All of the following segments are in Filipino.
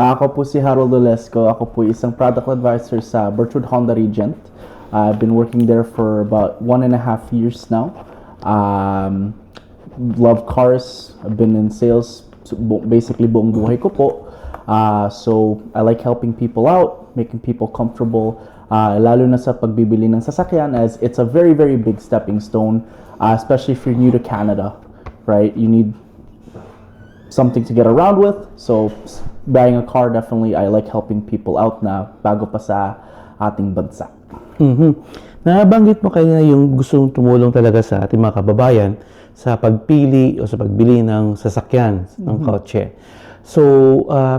Ako po si Harold Olesco. Ako po isang product advisor sa Birchwood Honda Regent. I've been working there for about 1.5 years now. Love cars. I've been in sales basically buong buhay ko po. So I like helping people out, making people comfortable, lalo na sa pagbibili ng sasakyan, as it's a very, very big stepping stone, especially if you're new to Canada, right? You need something to get around with. So buying a car, definitely I like helping people out na bago pa sa ating bansa. Nabanggit mo kanina yung gustong tumulong talaga sa ating mga kababayan sa pagpili o sa pagbili ng sasakyan, ng kotse. So,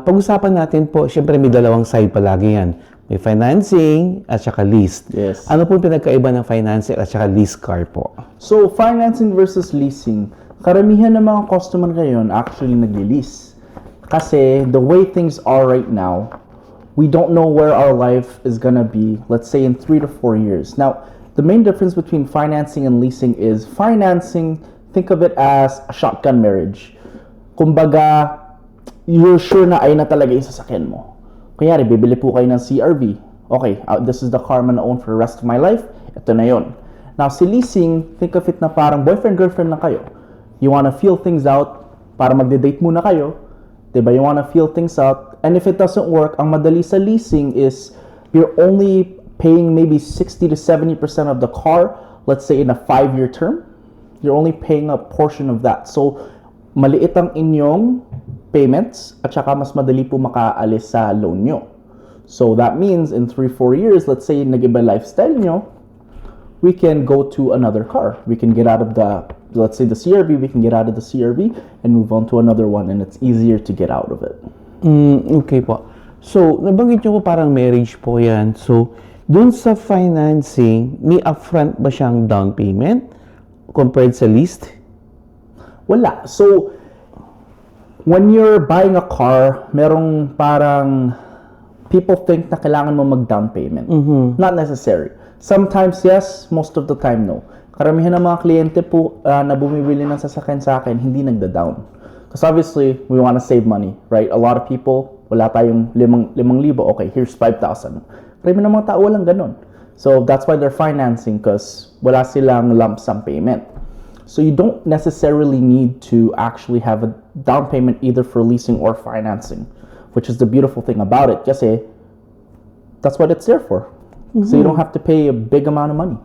pag-usapan natin po, syempre may dalawang side palagi yan. May financing at saka lease. Yes. Ano po pinagkaiba ng financing at saka lease car po? So, financing versus leasing. Karamihan ng mga customer ngayon actually nagli-lease. Kasi the way things are right now, we don't know where our life is gonna be, let's say in 3 to 4 years. Now, the main difference between financing and leasing is financing, think of it as a shotgun marriage. Kumbaga, you're sure na ayun na talaga yung sasakyan mo. Kanyari, bibili po kayo ng CRV. Okay, this is the car I'm gonna own for the rest of my life. Ito na yun. Now, si leasing, think of it na parang boyfriend-girlfriend na kayo. You wanna feel things out para magde-date muna kayo. Diba? You wanna feel things out. And if it doesn't work, ang madali sa leasing is you're only paying maybe 60 to 70% of the car, let's say in a 5-year term. You're only paying a portion of that. So, maliit ang inyong payments at saka mas madali po makaalis sa loan nyo. So, that means in 3-4 years, let's say nag-iba lifestyle nyo, we can go to another car. We can get out of the, let's say the CRV, we can get out of the CRV and move on to another one, and it's easier to get out of it. Okay po. So, nabanggit nyo po parang marriage po yan. So, dun sa financing, may upfront ba siyang down payment compared sa leased? Wala. So, when you're buying a car, merong parang people think na kailangan mo mag-down payment. Not necessary. Sometimes yes, most of the time no. Karamihan ng mga kliyente po na bumibili ng sasakyan sa akin, hindi nagda-down. Because obviously, we want to save money, right? A lot of people, wala tayong 5,000. Okay, here's 5,000. Karami ng mga tao walang ganun. So that's why they're financing, because wala silang lump sum payment. So you don't necessarily need to actually have a down payment either for leasing or financing, which is the beautiful thing about it. Kasi that's what it's there for. So you don't have to pay a big amount of money.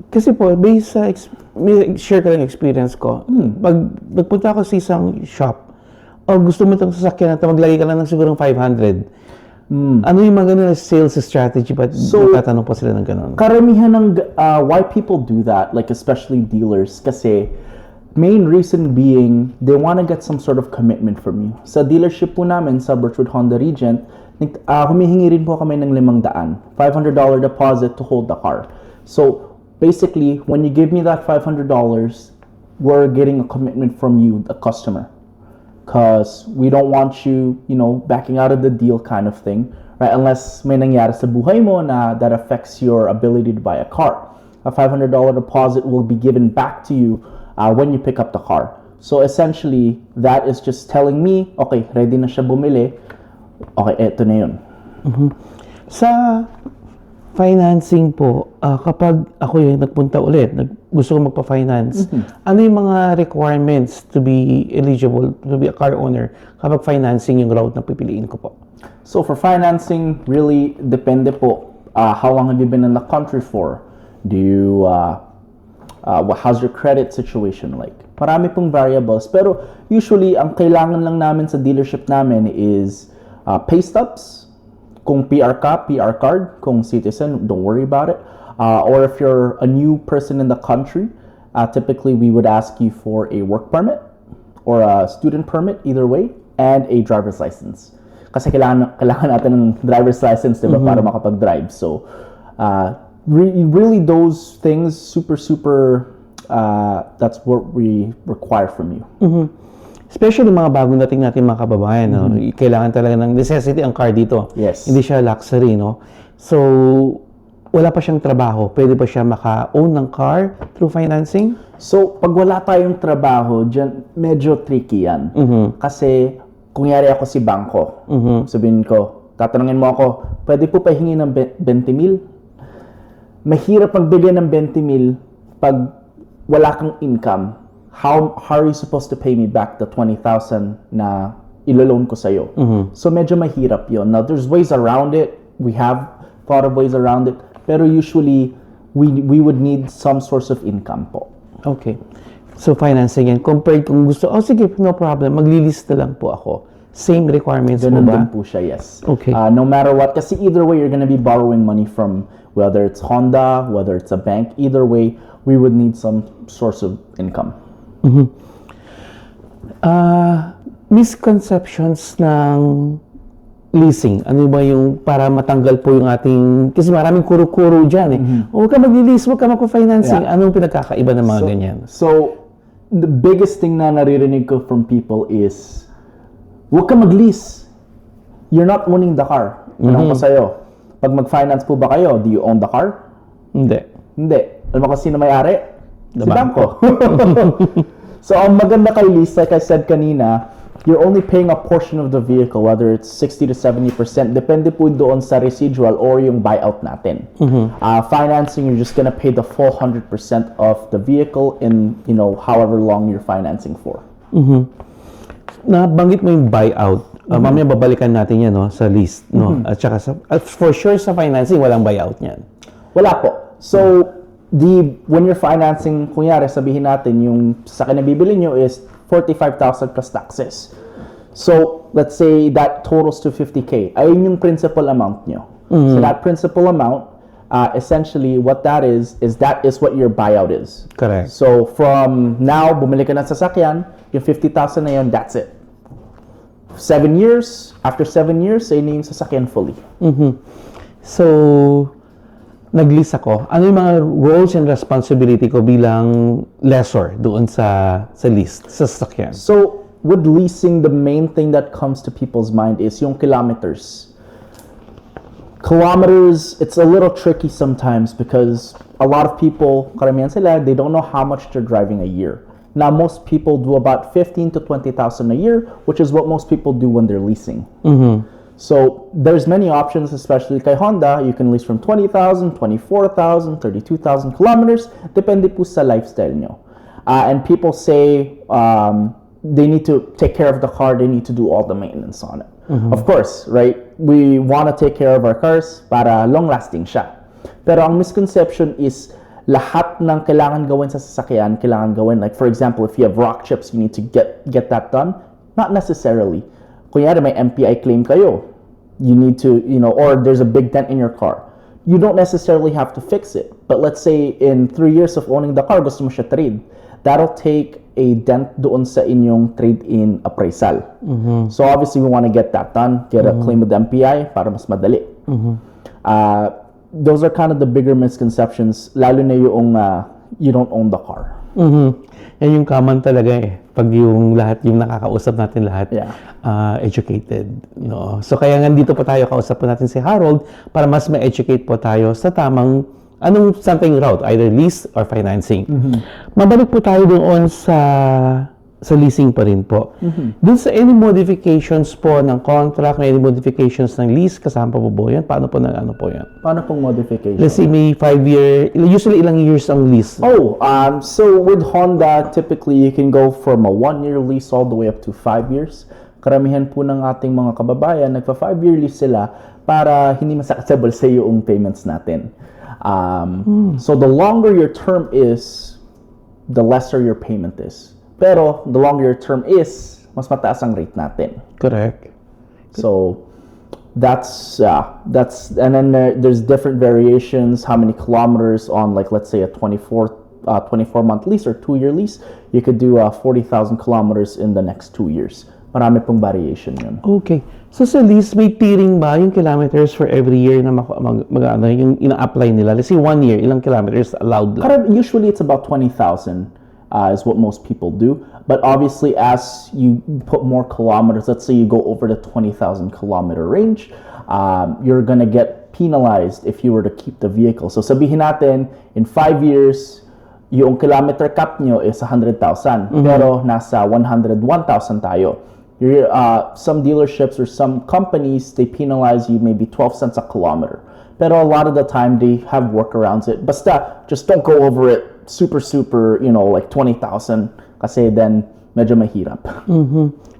Kasi po, based sa, may share ko lang experience ko. Pag nagpunta ako sa isang shop, gusto mo itong sasakyan na ito, maglagay ka lang ng sigurong 500. Ano yung mga ganun na sales strategy? Ba't natatanong pa sila ng ganun? Karamihan ng why people do that, like especially dealers, kasi main reason being they want to get some sort of commitment from you. Sa dealership po namin sa Birchwood Honda Regent, humihingi rin po kami ng $500 deposit to hold the car. So basically, when you give me that $500, we're getting a commitment from you, the customer. Because we don't want you, backing out of the deal kind of thing, right? Unless may nangyari sa buhay mo na that affects your ability to buy a car. A $500 deposit will be given back to you when you pick up the car. So essentially, that is just telling me, okay, ready na siya bumili. Okay, eto na yun. Sa financing po, kapag ako yung nagpunta ulit, gusto ko magpa-finance, ano yung mga requirements to be eligible to be a car owner kapag financing yung route na pipiliin ko po? So for financing, really depende po. How long have you been in the country for? Do you, how's your credit situation like? Marami pong variables. Pero usually, ang kailangan lang namin sa dealership namin is pay stubs. Kung PR ka, PR card. Kung citizen, don't worry about it. Or if you're a new person in the country, typically we would ask you for a work permit or a student permit, either way, and a driver's license. Kasi kailangan natin ng driver's license, diba, para makapag-drive. So, really those things, super, that's what we require from you. Especially mga bagong dating natin mga kababayan, no? Kailangan talaga ng necessity ang car dito. Yes. Hindi siya luxury, no? So, wala pa siyang trabaho, pwede ba siya maka-own ng car through financing? So, pag wala tayong trabaho, dyan, medyo tricky yan. Kasi kung yari ako si bangko, sabihin ko, tatanungin mo ako, pwede po pahingi ng 20 mil? Mahirap magbigay ng 20 mil pag wala kang income. How are you supposed to pay me back the 20,000 na ilo-loan ko sa'yo? So medyo mahirap yon. Now, there's ways around it. We have thought of ways around it. Pero usually, we would need some source of income po. Okay. So, financing yan. Compared kung gusto, sige, no problem, maglilist na lang po ako. Same requirements mo Ganun ba? din po siya, yes. Okay. No matter what, kasi either way, you're gonna be borrowing money from, whether it's Honda, whether it's a bank, either way, we would need some source of income. Misconceptions ng leasing. Ano ba yung para matanggal po yung ating, kasi maraming kuro-kuro dyan eh. Huwag ka mag-lease, huwag ka mag-financing. Yeah. Anong pinagkakaiba ng mga ganyan? So, the biggest thing na naririnig ko from people is, huwag ka mag-lease. You're not owning the car. Tanong ko sa'yo, pag mag-finance po ba kayo, do you own the car? Hindi. Hindi. Alam mo kung sino may-ari? Si bangko. bangko. So, ang maganda kay lease, like I said kanina, you're only paying a portion of the vehicle, whether it's 60 to 70%, depende po doon sa residual or yung buyout natin. Financing, you're just gonna pay the full 100% of the vehicle in, however long you're financing for. Nabanggit mo yung buyout. Mamaya babalikan natin yan sa list. No? At saka for sure sa financing, walang buyout niyan. Wala po. So, when you're financing, kunyari, sabihin natin, yung sasakyan na bibili nyo is 45,000 plus taxes. So, let's say that totals to 50K. Ayun yung principal amount nyo. So, that principal amount, essentially, what that is that is what your buyout is. Correct. So, from now, bumili ka ng sasakyan, yung 50,000 na yun, that's it. 7 years, after 7 years, say na yung sasakyan fully. So, nag-lease ako. Ano yung mga roles and responsibility ko bilang lessor doon sa list, sa sasakyan? So, with leasing, the main thing that comes to people's mind is yung kilometers. Kilometers, it's a little tricky sometimes because a lot of people, karamihan sila, they don't know how much they're driving a year. Now, most people do about 15 to 20,000 a year, which is what most people do when they're leasing. So, there's many options, especially kay Honda. You can lease from 20,000, 24,000, 32,000 kilometers. Depende po sa lifestyle nyo. And people say they need to take care of the car. They need to do all the maintenance on it. Of course, right? We want to take care of our cars para long-lasting siya. Pero ang misconception is lahat ng kailangan gawin sa sasakyan, kailangan gawin. Like, for example, if you have rock chips, you need to get that done. Not necessarily. Kunyari, may MPI claim kayo. You need to, or there's a big dent in your car. You don't necessarily have to fix it. But let's say in 3 years of owning the car, gusto mo siya trade. That'll take a dent doon sa inyong trade-in appraisal. So obviously, we want to get that done. Get a claim with the MPI para mas madali. Those are kind of the bigger misconceptions, lalo na yung you don't own the car. Yan yung common talaga eh. Pag yung nakakausap natin lahat, educated. No? So kaya nga dito po tayo, kausap po natin si Harold para mas ma-educate po tayo sa tamang something route, either lease or financing. Mabalik po tayo doon sa leasing pa rin po. Doon sa any modifications po ng contract, may any modifications ng lease, kasama po po yan? Paano po po yan? Paano pong modification? Let's say may 5-year, usually ilang years ang lease? So with Honda, typically you can go from a 1-year lease all the way up to 5 years. Karamihan po ng ating mga kababayan, nagpa 5-year lease sila para hindi masakit sa bulsa yung payments natin. So the longer your term is, the lesser your payment is. Pero the longer your term is, mas mataas ang rate natin. Correct. So that's and then there's different variations. How many kilometers on, like, let's say a 24-month lease or 2-year lease, you could do 40,000 kilometers in the next 2 years. Marami pong variation yun. Okay. So sa lease, may tiering ba yung kilometers for every year na yung ina-apply nila? Let's say 1 year, ilang kilometers allowed lang? Usually it's about 20,000 is what most people do. But obviously, as you put more kilometers, let's say you go over the 20,000 kilometer range, you're gonna get penalized if you were to keep the vehicle. So sabihin natin, in 5 years, yung kilometer cap nyo is 100,000. Pero nasa 101,000 tayo. Some dealerships or some companies, they penalize you maybe 12 cents a kilometer. Pero a lot of the time, they have workarounds it. Basta, just don't go over it super, like 20,000 kasi then medyo mahirap.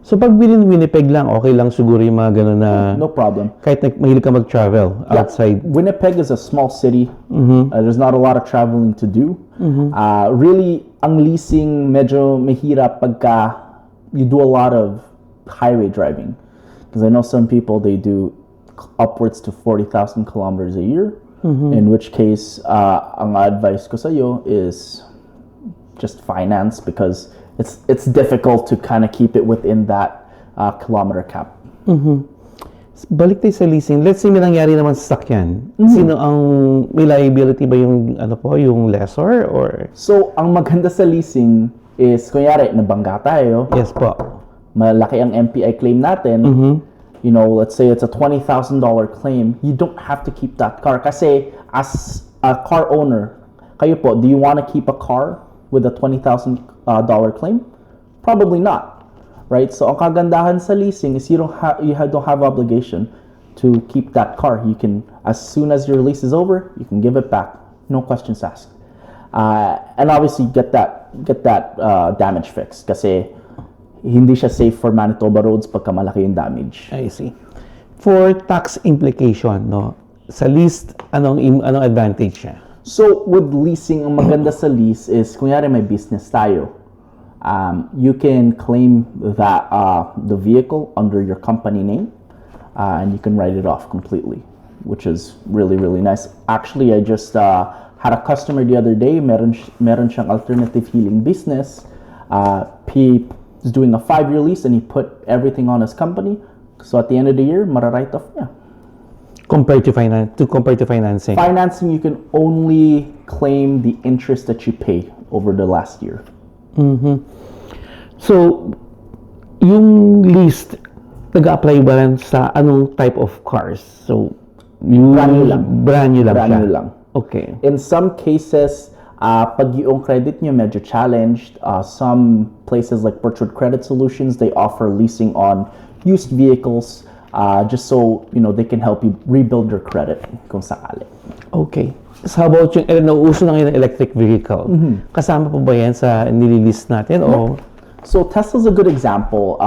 So pag bilhin Winnipeg lang, okay lang siguro yung mga ganun na No problem. kahit mahilig ka mag-travel outside. Winnipeg is a small city. There's not a lot of traveling to do. Really, ang leasing medyo mahirap pagka you do a lot of highway driving. Because I know some people, they do upwards to 40,000 kilometers a year. In which case, ang advice ko sa'yo is just finance because it's difficult to kind of keep it within that kilometer cap. Balik tayo sa leasing. Let's say may nangyari naman sa sakyan. Sino ang may liability ba yung yung lessor or? So, ang maganda sa leasing is kunyari nabangga tayo, Yes po. malaki ang MPI claim natin. You know, let's say it's a $20,000 claim, you don't have to keep that car. Kasi as a car owner, kayo po, do you want to keep a car with a $20,000 claim? Probably not, right? So ang kagandahan sa leasing is you don't have obligation to keep that car. You can, as soon as your lease is over, you can give it back, no questions asked. And obviously get that damage fixed kasi hindi siya safe for Manitoba roads pagka malaki yung damage. I see. For tax implication, no? Sa lease, anong advantage niya? So with leasing, ang maganda sa lease is kunyari may business tayo. You can claim that the vehicle under your company name and you can write it off completely, which is really, really nice. Actually, I just had a customer the other day, meron siyang alternative healing business. He is doing a 5-year lease and he put everything on his company. So at the end of the year, mara-write off niya. Compared to financing. Financing, you can only claim the interest that you pay over the last year. So, yung lease, nag-apply ba rin sa anong type of cars? So, yung Brand new lang. Brand new lang Brand siya. new lang. Okay. In some cases, pag yung credit nyo medyo challenged, some places like Birchwood Credit Solutions, they offer leasing on used vehicles just so they can help you rebuild your credit kung sakali. Okay. So how about yung nauuso na ngayon ng electric vehicle? Kasama po ba yan sa nililist natin? O? So Tesla's a good example.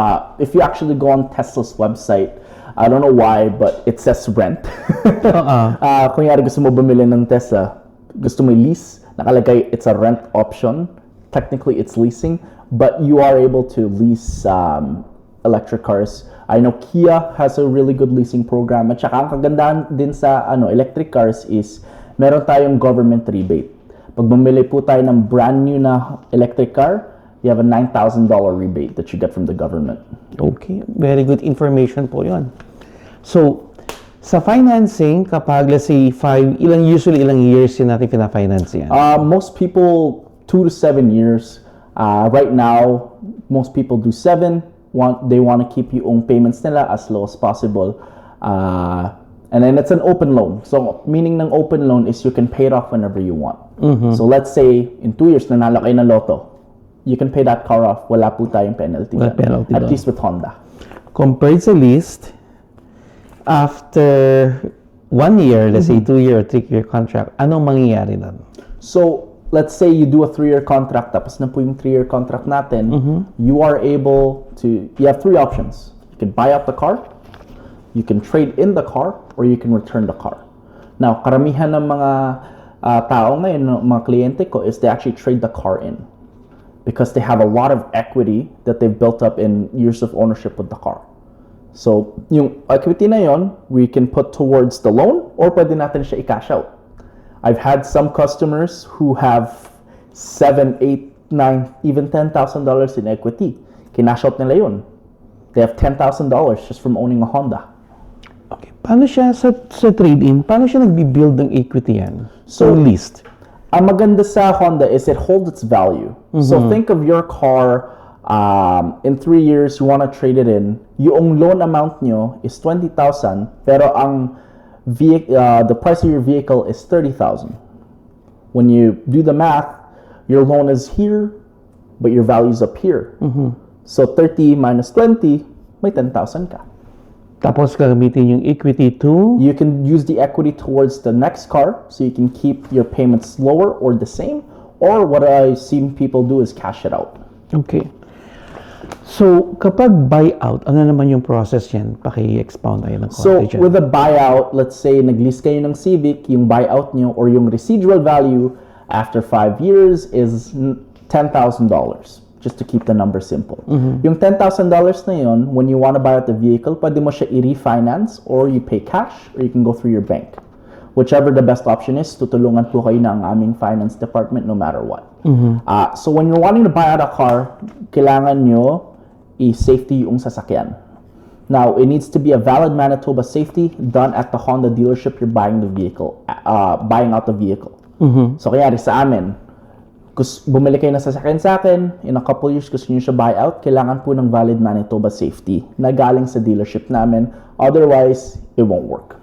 If you actually go on Tesla's website, I don't know why, but it says rent. Kunyari gusto mo bumili ng Tesla, gusto mo lease, nakalagay it's a rent option. Technically, it's leasing, but you are able to lease electric cars. I know Kia has a really good leasing program. At saka ang kagandahan din sa electric cars is meron tayong government rebate. Pag bumili po tayo ng brand new na electric car, you have a $9,000 rebate that you get from the government. Okay. Very good information po yun. So, sa financing, kapag let's say usually ilang years yun natin pina-finance yan? Most people 2 to 7 years. Right now, most people do 7. They want to keep yung payments nila as low as possible. And then it's an open loan. So, meaning ng open loan is you can pay it off whenever you want. So, let's say, in 2 years, nanalo kayo ng loto. You can pay that car off. Wala po tayong penalty. Wala penalty At doon. least with Honda. Compared sa leased, after 1 year, let's say 2-year or 3-year contract, anong mangyayari nun? So, let's say you do a 3-year contract, tapos na po yung 3-year contract natin, you have 3 options. You can buy out the car, you can trade in the car, or you can return the car. Now, karamihan ng mga tao ngayon, mga kliyente ko, is they actually trade the car in because they have a lot of equity that they've built up in years of ownership with the car. So, yung equity na yon, we can put towards the loan or pwede natin siya i-cash out. I've had some customers who have 7, 8, 9, even $10,000 in equity. Kinash out nila yun. They have $10,000 just from owning a Honda. Okay. Paano siya sa trade-in? Paano siya nagbi-build ng equity yan? So, leased. Ang maganda sa Honda is it holds its value. So think of your car, in 3 years, you want to trade it in. Yung loan amount nyo is $20,000, pero the price of your vehicle is $30,000. When you do the math, your loan is here, but your value is up here. So 30 minus 20, may 10,000 ka. Tapos gagamitin yung equity to... You can use the equity towards the next car so you can keep your payments lower or the same. Or what I've seen people do is cash it out. Okay. So, kapag buyout, ano naman yung process yan? Paki-expound tayo ng So, konti dyan. with a buyout, let's say nag-lease kayo ng Civic, yung buyout nyo or yung residual value after 5 years is $10,000. Just to keep the number simple. Yung $10,000 na yun, when you want to buy out the vehicle, pwede mo siya i-refinance or you pay cash or you can go through your bank. Whichever the best option is, tutulungan po kayo ng aming finance department no matter what. So when you're wanting to buy out a car, kailangan nyo i-safety yung sasakyan. Now, it needs to be a valid Manitoba safety done at the Honda dealership you're buying the vehicle, buying out the vehicle. So kaya sa amin, bumili kayo na sasakyan sa akin, in a couple years gusto nyo siya buy out, kailangan po ng valid Manitoba safety na galing sa dealership namin. Otherwise, it won't work.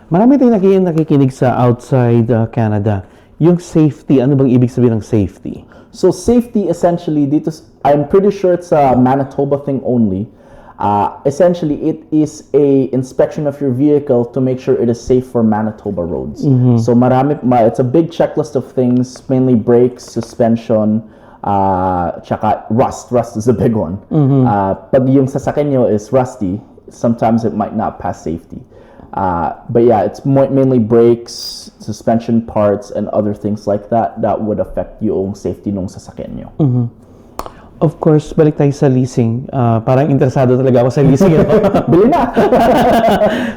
Marami tayong nakikinig sa outside Canada. Yung safety, ano bang ibig sabihin ng safety? So safety essentially, dito, I'm pretty sure it's a Manitoba thing only. Essentially, it is a inspection of your vehicle to make sure it is safe for Manitoba roads. So it's a big checklist of things, mainly brakes, suspension, tsaka rust. Rust is a big one. Pag yung sasakyan nyo is rusty, sometimes it might not pass safety. But yeah, it's mainly brakes, suspension parts, and other things like that that would affect yung safety nung sasakyan nyo. Of course, balik tayo sa leasing. Parang interesado talaga ako sa leasing. Bili na!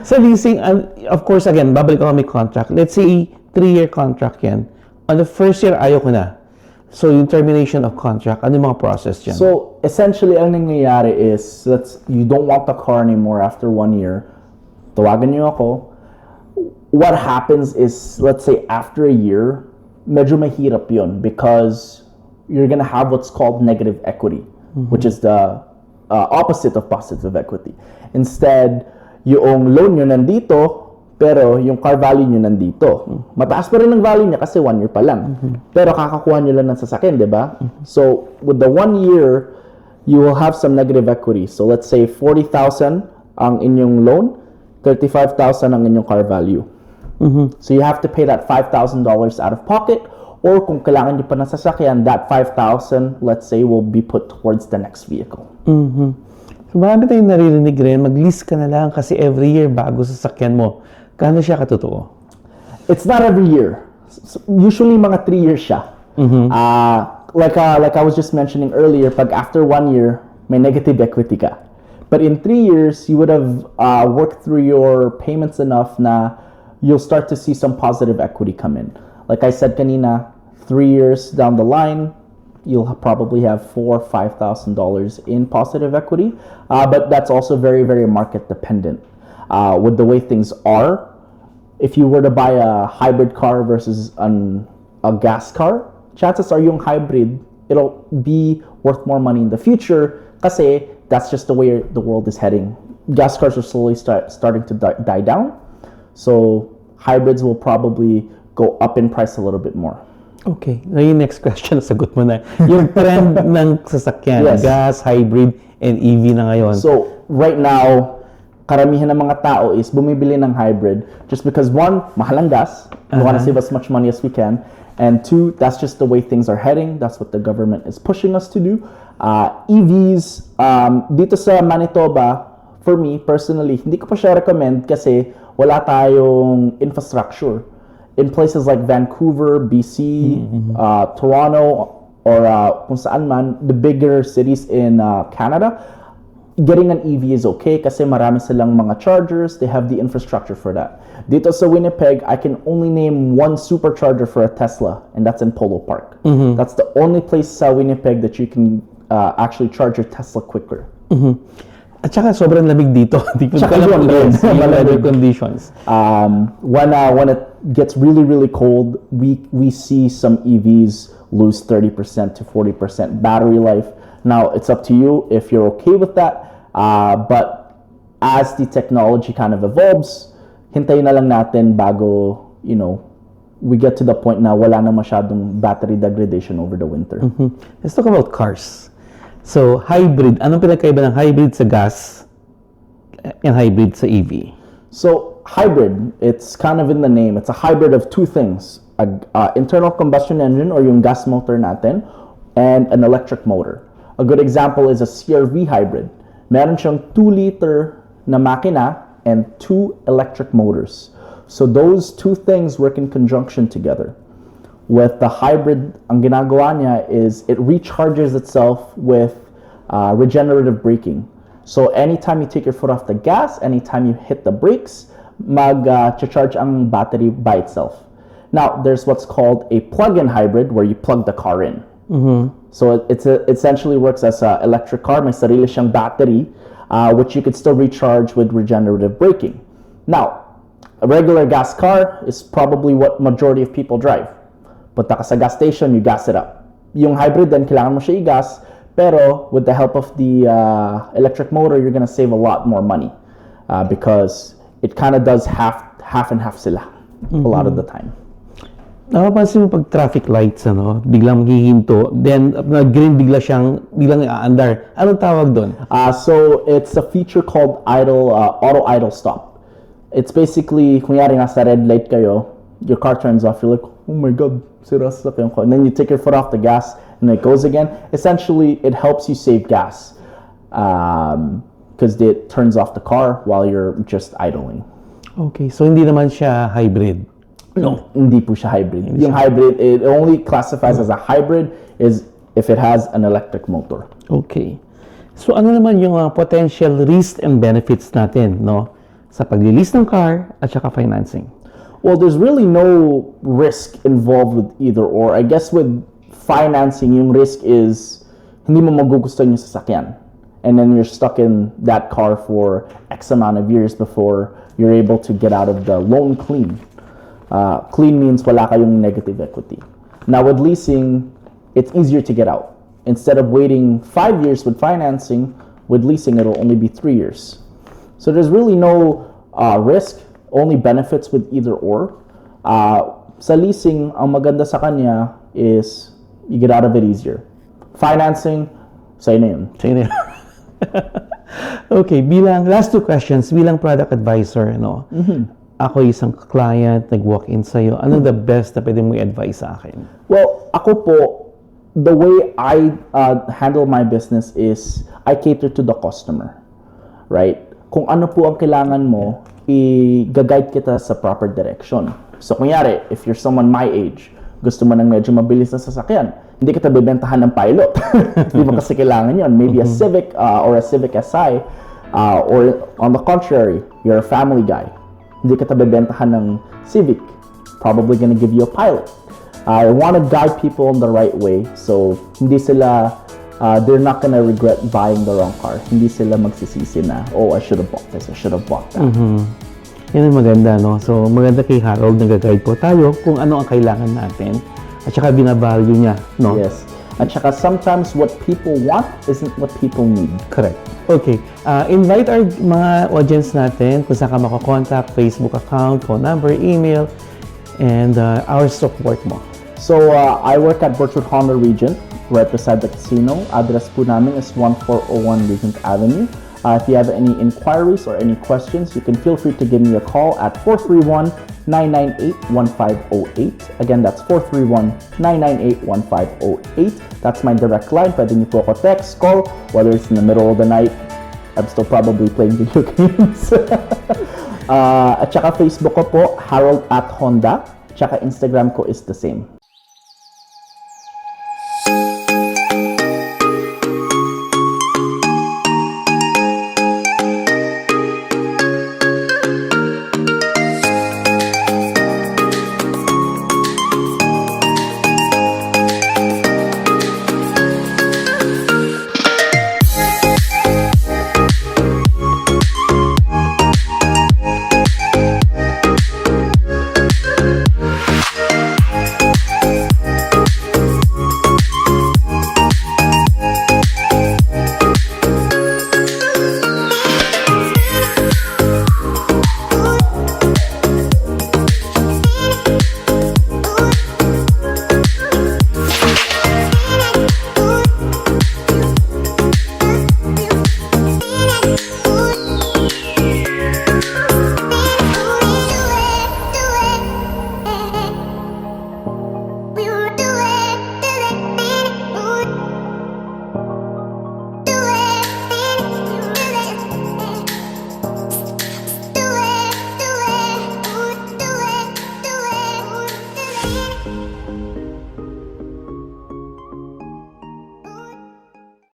Sa leasing, of course, again, babalik ako may contract. Let's say, 3-year contract yan. On the first year, ayaw ko na. So, yung termination of contract, ano yung mga process dyan? So, essentially, ang nangyayari is, you don't want the car anymore after 1 year. Tawagan niyo ako. What happens is, let's say, after a year, medyo mahirap yun because you're gonna have what's called negative equity, which is the opposite of positive equity. Instead, yung loan nyo nandito, pero yung car value nyo nandito. Mataas pa rin ang value niya kasi 1 year pa lang. Pero kakakuha nyo lang ng sasakyan, di ba? So, with the 1 year, you will have some negative equity. So, let's say 40,000 ang inyong loan, 35,000 ang inyong car value. So, you have to pay that $5,000 out of pocket. Or kung kailangan nyo pa ng sasakyan, that 5,000, let's say, will be put towards the next vehicle. So, marami tayong naririnig rin, mag-lease ka na lang kasi every year bago sasakyan mo. Kano siya katotoo? It's not every year. Usually, mga 3 years siya. Like I was just mentioning earlier, pag after 1 year, may negative equity ka. But in 3 years, you would have worked through your payments enough na you'll start to see some positive equity come in. Like I said kanina, 3 years down the line, you'll probably have $4,000 or $5,000 in positive equity. But that's also very, very market dependent. With the way things are, if you were to buy a hybrid car versus a gas car, chances are yung hybrid, it'll be worth more money in the future kasi that's just the way the world is heading. Gas cars are slowly starting to die down. So hybrids will probably go up in price a little bit more. Okay. Yung next question, sagot mo na. Yung trend ng sasakyan, Yes. gas, hybrid, and EV na ngayon. So, right now, karamihan ng mga tao is bumibili ng hybrid just because 1, mahal ang gas. We want to save as much money as we can. And 2, that's just the way things are heading. That's what the government is pushing us to do. EVs, dito sa Manitoba, for me, personally, hindi ko pa siya recommend kasi wala tayong infrastructure. In places like Vancouver, BC, Toronto, or kung saan man, the bigger cities in Canada, getting an EV is okay kasi marami silang mga chargers, they have the infrastructure for that. Dito sa Winnipeg, I can only name 1 supercharger for a Tesla, and that's in Polo Park. That's the only place sa Winnipeg that you can actually charge your Tesla quicker. At saka sobrang lamig dito. Hindi ko Tsaka alam yung kung winds, yung weather malamig. conditions. When it gets really, really cold, we see some EVs lose 30% to 40% battery life. Now, it's up to you if you're okay with that. But as the technology kind of evolves, hintayin na lang natin bago, we get to the point na wala na masyadong battery degradation over the winter. Let's talk about cars. So, hybrid. Anong pinagkaiba ng hybrid sa gas and hybrid sa EV? So hybrid, it's kind of in the name. It's a hybrid of two things: internal combustion engine or yung gas motor natin, and an electric motor. A good example is a CRV hybrid. Meron siyang 2-liter na makina and 2 electric motors. So those two things work in conjunction together. With the hybrid, ang ginagawa niya is it recharges itself with regenerative braking. So anytime you take your foot off the gas, anytime you hit the brakes, mag-charge ang battery by itself. Now, there's what's called a plug-in hybrid where you plug the car in. So it essentially works as an electric car. May sarili siyang battery, which you could still recharge with regenerative braking. Now, a regular gas car is probably what majority of people drive. Punta ka sa gas station, you gas it up. Yung hybrid din, kailangan mo siya i-gas, pero with the help of the electric motor, you're gonna save a lot more money because it kind of does half and half sila a lot of the time. Napapansin mo pag traffic lights, biglang maghihinto, then green biglang aandar. Anong tawag doon? So it's a feature called auto idle stop. It's basically, kunyari nasa red light kayo, your car turns off, you're like, oh my god, sira sa sakyan ko. And then you take your foot off the gas and it goes again. Essentially, it helps you save gas because it turns off the car while you're just idling. Okay, so hindi naman siya hybrid. No, hindi po siya hybrid. Yung hybrid, it only classifies as a hybrid is if it has an electric motor. Okay. So ano naman yung potential risks and benefits natin, sa pag-release ng car at saka financing? Well, there's really no risk involved with either or. I guess with financing, yung risk is hindi mo magugustuhan yung sasakyan. And then you're stuck in that car for X amount of years before you're able to get out of the loan clean. Clean means wala kayong negative equity. Now with leasing, it's easier to get out. Instead of waiting 5 years with financing, with leasing it'll only be 3 years. So there's really no risk, only benefits with either or. Sa leasing, ang maganda sa kanya is you get out of it easier. Financing, sa'yo na yun. Okay, last 2 questions, bilang product advisor, ako isang client, nag-walk-in sa'yo, anong the best na pwede mo i-advise sa akin? Well, ako po, the way I handle my business is I cater to the customer, right? Kung ano po ang kailangan mo, i-guide kita sa proper direction. So, kunyari, if you're someone my age, gusto mo ng medyo mabilis na sasakyan, hindi kita bibentahan ng Pilot. Hindi mo kasi kailangan yun. Maybe a Civic or a Civic SI, or on the contrary, you're a family guy. Hindi kita bibentahan ng Civic. Probably gonna give you a Pilot. I want to guide people in the right way, so hindi sila they're not gonna regret buying the wrong car. Hindi sila magsisisi na, oh, I should have bought this, I should have bought that. Yan ang maganda, So, maganda kay Harold, nag-guide po tayo kung ano ang kailangan natin at saka binavalue niya, Yes. At saka sometimes what people want isn't what people need. Correct. Okay. Invite our mga audience natin kung saan ka makakontakt, Facebook account, phone number, email, and our support mo. So, I work at Birchwood Honda Regent, right beside the casino. Address po namin is 1401 Regent Avenue. If you have any inquiries or any questions, you can feel free to give me a call at 431-998-1508. Again, that's 431-998-1508. That's my direct line. Pwede niyo po ako text, call, whether it's in the middle of the night. I'm still probably playing video games. At saka Facebook ko po, Harold at Honda. Tsaka Instagram ko is the same.